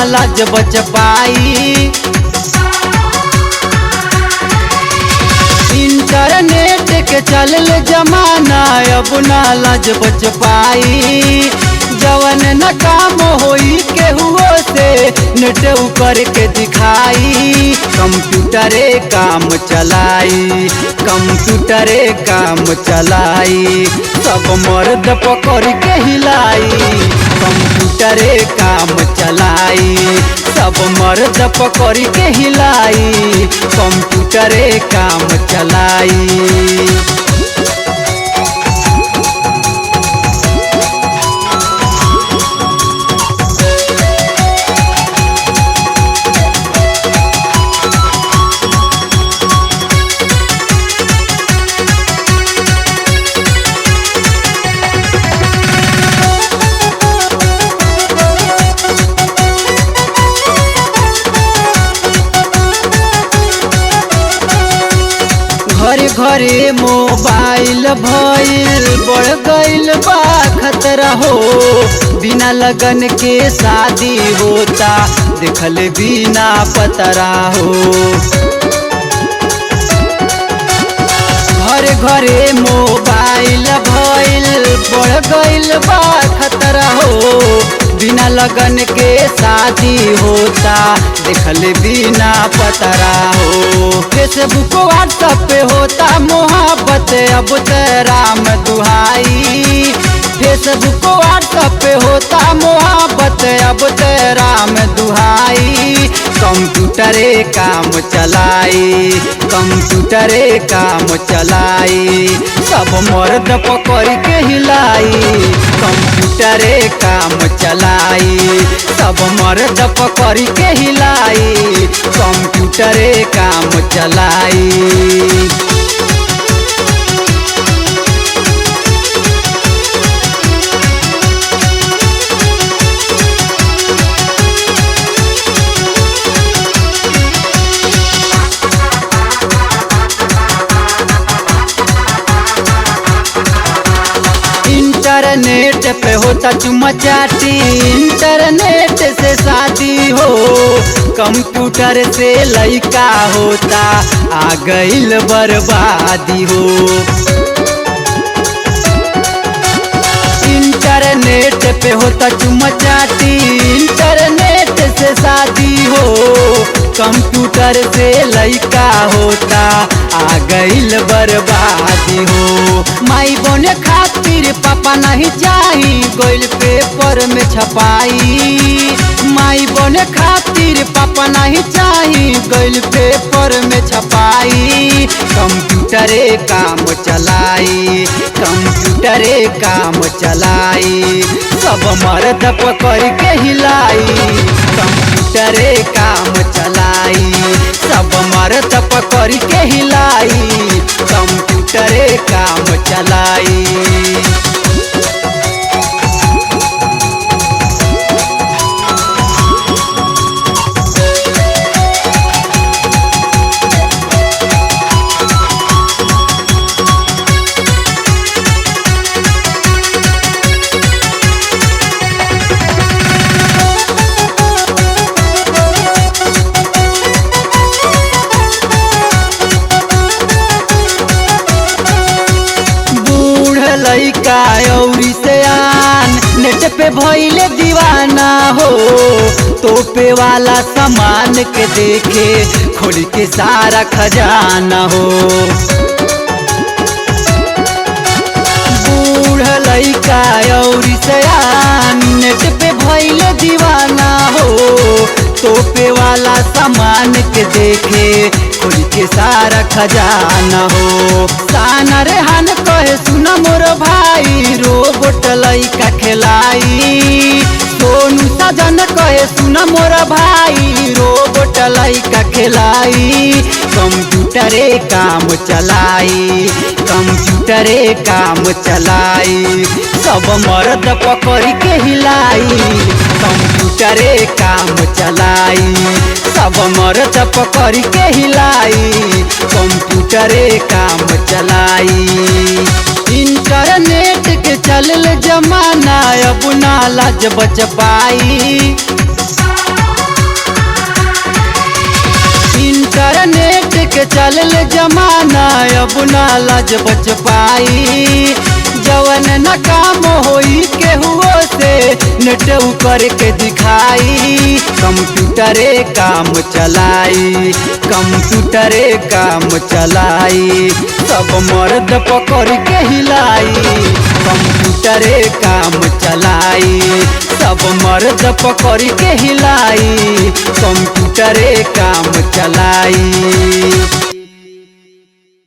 लाज बच पाई। इंटरनेट के चलल जमाना अब ना लाज बच पाई। जवन न काम होई केहुओ से नेट ऊपर के दिखाई। कंप्यूटरे काम चलाई, कंप्यूटरे काम चलाई, सब मर्द पकड़ के हिलाई। कंप्यूटरे काम चलाई, सब मर्द पकड़ के हिलाई। कंप्यूटरे काम चलाई। घरे घरे मोबाइल भइल, बढ़ गइल बा खतरा हो। बिना लगन के शादी होता, देखल बिना पतरा हो। घरे घरे मोबाइल भइल, बढ़ गइल बा खतरा हो। बिना लगन के शादी होता, देखल बिना पतरा हो। फेसबुक व्हाट्सएप पे होता मोहब्बत, अब त राम दुहाई। फेसबुक व्हाट्सएप पे होता मोहब्बत, अब त राम दुहाई। कंप्यूटरे काम चलाई, कंप्यूटरे काम चलाई, सब मर्द पकड़ के हिलाई। कंप्यूटरे काम चलाई, सब मर्द पकड़ के हिलाई। कंप्यूटरे काम चलाई। इंटरनेट पे होता चुम्मा चाटी, इंटरनेट से शादी हो। कंप्यूटर से लइका होता, आ गइल बर्बादी हो। इंटरनेट पे होता चुम्मा चाटी, इंटरनेट से शादी हो। कंप्यूटर से लइका होता, आ गइल बर्बादी हो। माई बने खातिर पापा नहीं चाही, गइल पेपर में छपाई। माई बने खातिर पापा नहीं चाही, गइल पेपर में छपाई। कंप्यूटरे काम चलाई, कंप्यूटरे काम चलाई, सब मर्द पकड़ के हिलाई। कंप्यूटरे काम चलाई, सब मर्द पकड़ के हिलाई। कंप्यूटरे काम चलाई। लइका औरी सयान नेट पे भइले दीवाना हो। तोपे वाला सामान के देखे खोल के सारा खजाना हो। बूढ़ लइका औरी सयान नेट पे भइले दीवाना हो। तोपे वाला सामान के देखे खोल के सारा खजाना हो। साना रेहान कहे सुना मोर भाई, रोबोट लइका खेलाई। सोनू सजन कहे सुना मोर भाई, रोबोट लइका खेलाई। कंप्यूटरे काम चलाई, कंप्यूटरे काम चलाई, सब मर्द पकड़ के हिलाई। कंप्यूटरे काम चलाई, सब मर्द पकड़ के हिलाई। कंप्यूटरे काम चलाई। इंटरनेट के चलल जमाना अब ना लाज बच पाई। चलल जमाना अब ना लाज बच पाई। जवन न काम होई केहुओ से नेट करके दिखाई। कंप्यूटरे काम चलाई, कंप्यूटरे काम चलाई, सब मर्द पकड़ के हिलाई। कंप्यूटरे काम चलाई, सब मर्द पकड़ के हिलाई। कंप्यूटरे काम चलाई।